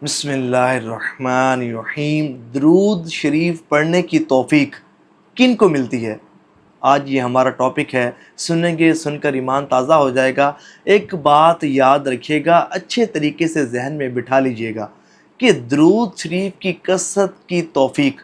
بسم اللہ الرحمن الرحیم۔ درود شریف پڑھنے کی توفیق کن کو ملتی ہے؟ آج یہ ہمارا ٹاپک ہے، سنیں گے، سن کر ایمان تازہ ہو جائے گا۔ ایک بات یاد رکھیے گا، اچھے طریقے سے ذہن میں بٹھا لیجئے گا کہ درود شریف کی کثرت کی توفیق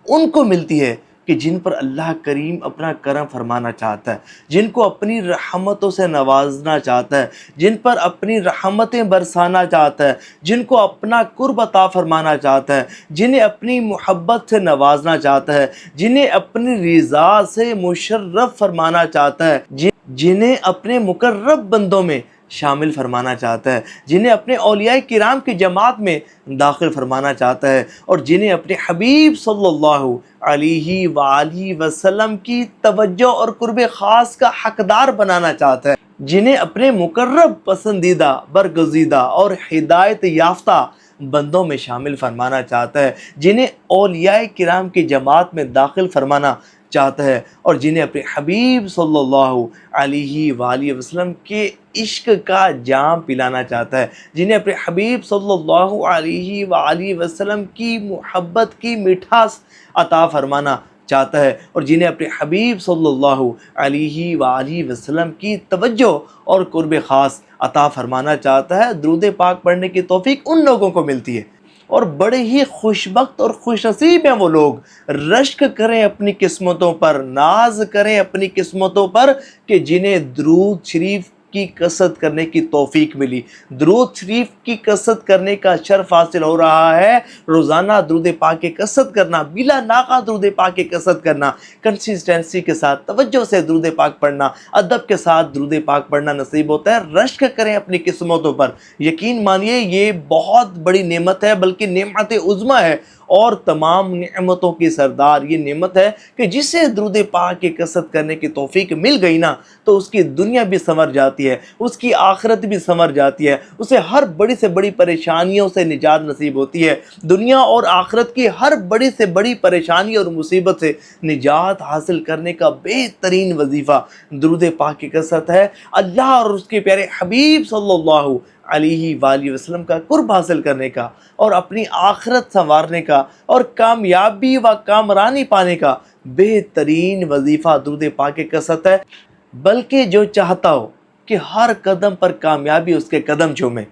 ان کو ملتی ہے کہ جن پر اللہ کریم اپنا کرم فرمانا چاہتا ہے، جن کو اپنی رحمتوں سے نوازنا چاہتا ہے، جن پر اپنی رحمتیں برسانا چاہتا ہے، جن کو اپنا قرب عطا فرمانا چاہتا ہے، جنہیں اپنی محبت سے نوازنا چاہتا ہے، جنہیں اپنی رضا سے مشرف فرمانا چاہتا ہے، جنہیں اپنے مقرب بندوں میں شامل فرمانا چاہتا ہے، جنہیں اپنے اولیاء کرام کی جماعت میں داخل فرمانا چاہتا ہے، اور جنہیں اپنے حبیب صلی اللہ علیہ وآلہ وسلم کی توجہ اور قرب خاص کا حقدار بنانا چاہتا ہے، جنہیں اپنے مقرب، پسندیدہ، برگزیدہ اور ہدایت یافتہ بندوں میں شامل فرمانا چاہتا ہے، جنہیں اولیاء کرام کی جماعت میں داخل فرمانا چاہتا ہے، اور جنہیں اپنے حبیب صلی اللہ علیہ وآلہ وسلم کے عشق کا جام پلانا چاہتا ہے، جنہیں اپنے حبیب صلی اللہ علیہ وآلہ وسلم کی محبت کی مٹھاس عطا فرمانا چاہتا ہے، اور جنہیں اپنے حبیب صلی اللہ علیہ وآلہ وسلم کی توجہ اور قرب خاص عطا فرمانا چاہتا ہے۔ درود پاک پڑھنے کی توفیق ان لوگوں کو ملتی ہے، اور بڑے ہی خوش بخت اور خوش نصیب ہیں وہ لوگ، رشک کریں اپنی قسمتوں پر، ناز کریں اپنی قسمتوں پر کہ جنہیں درود شریف کی کثرت کرنے کی توفیق ملی۔ درود شریف کی کثرت کرنے کا شرف حاصل ہو رہا ہے، روزانہ درود پاک کی کثرت کرنا، بلا ناغہ درود پاک کی کثرت کرنا، کنسسٹنسی کے ساتھ، توجہ سے درود پاک پڑھنا، ادب کے ساتھ درود پاک پڑھنا نصیب ہوتا ہے۔ رشک کریں اپنی قسمتوں پر، یقین مانیے یہ بہت بڑی نعمت ہے، بلکہ نعمت عظمیٰ ہے، اور تمام نعمتوں کی سردار یہ نعمت ہے کہ جسے درود پاک کی کثرت کرنے کی توفیق مل گئی نا، تو اس کی دنیا بھی سنور جاتی ہے، اس کی آخرت بھی سنور جاتی ہے، اسے ہر بڑی سے بڑی پریشانیوں سے نجات نصیب ہوتی ہے۔ دنیا اور آخرت کی ہر بڑی سے بڑی پریشانی اور مصیبت سے نجات حاصل کرنے کا بہترین وظیفہ درود پاک کی کثرت ہے۔ اللہ اور اس کے پیارے حبیب صلی اللہ علیہ وآلہ وسلم کا قرب حاصل کرنے کا، اور اپنی آخرت سنوارنے کا، اور کامیابی و کامرانی پانے کا بہترین وظیفہ درود پاک کی کثرت ہے۔ بلکہ جو چاہتا ہو کہ ہر قدم پر کامیابی اس کے قدم چومے،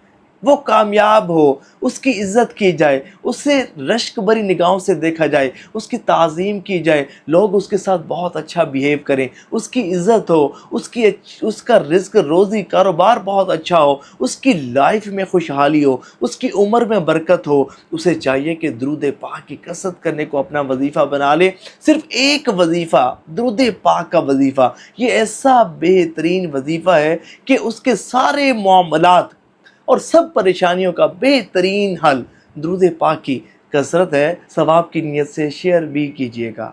وہ کامیاب ہو، اس کی عزت کی جائے، اسے رشک بری نگاہوں سے دیکھا جائے، اس کی تعظیم کی جائے، لوگ اس کے ساتھ بہت اچھا بیہیو کریں، اس کی عزت ہو، اس کا رزق روزی کاروبار بہت اچھا ہو، اس کی لائف میں خوشحالی ہو، اس کی عمر میں برکت ہو، اسے چاہیے کہ درود پاک کی کثرت کرنے کو اپنا وظیفہ بنا لے۔ صرف ایک وظیفہ، درود پاک کا وظیفہ، یہ ایسا بہترین وظیفہ ہے کہ اس کے سارے معاملات اور سب پریشانیوں کا بہترین حل درود پاک کی کثرت ہے۔ ثواب کی نیت سے شیئر بھی کیجیے گا۔